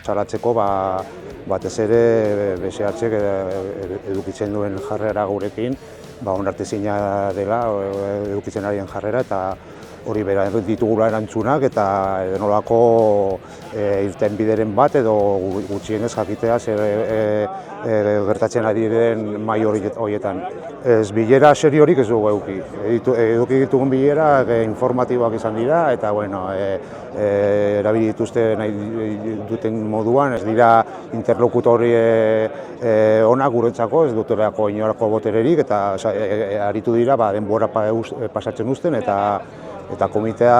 salatzeko batez ere BSH-ek edukitzen duen jarrera gurekin, onartezina dela edukitzen arien jarrera, eta hori bera ditugula erantzunak eta nolako irtenbideren bat edo gutxienez jakitea zer gertatzen ari diren mahai horietan. Ez bilera seriorik ez dugu eduki ditugun bilera informatiboak izan dira eta erabili dituzte nahi duten moduan, ez dira interlokutore onak guretzako, ez dutelako inolako botererik eta aritu dira denbora pasatzen uzten eta komitea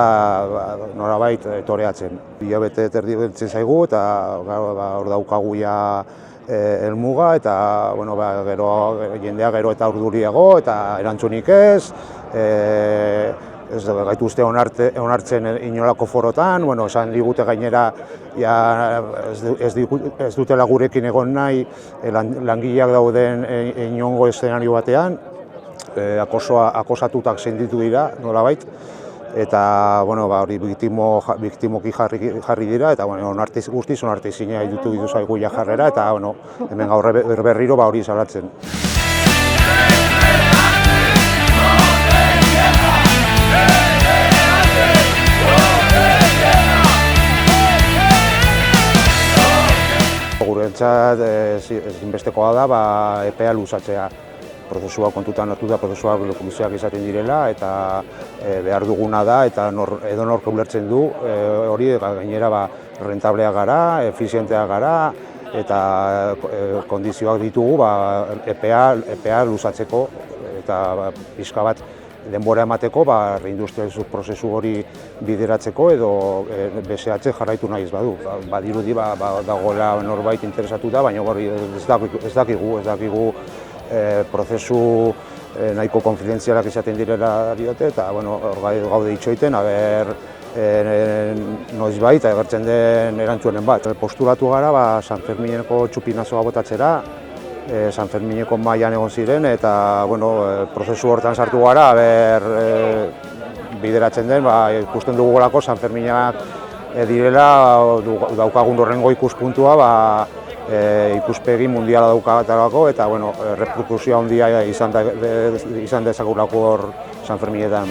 norabait toreatzen. Hilabete terdi bentzen zaigu eta hor daukagu helmuga eta jendea gero eta urduriago eta erantzunik ez gaituzte onartzen inolako forotan, esan digute gainera ez dutela gurekin egon nahi langileak dauden inongo eszenario batean, akosatutak senditu dira nolabait, eta hori biktimoki jarri dira eta guztiz onartezina ditu zaigu jarrera eta hemen gaur berriro hori salatzen. Guretzat ezinbestekoa da epea luzatzea. Prozesua kontutan hartuta, prozesuak komisioak izaten direla eta behar duguna da eta edonork ulertzen du hori gainera rentableak gara, efizienteak gara eta kondizioak ditugu epea luzatzeko eta pixka bat denbora emateko reindustrializazio prozesu hori bideratzeko edo BSH jarraitu nahi ez badu. Badirudi dagoela norbait interesatuta, baina hori ez dakigu prozesu nahiko konfidentzialak izaten direla diote eta hor gaude itxoiten noizbait agertzen den erantzunen bat. Postulatu gara San Fermineko txupinazoa botatzera, San Fermineko mailan egon ziren eta prozesu hortan sartu gara bideratzen den, ikusten dugulako San Ferminak direla daukagun horrengo ikuspuntua ikuspegi mundiala daukatalako eta reperkusioa handia izan dezagulako hor San Ferminetan.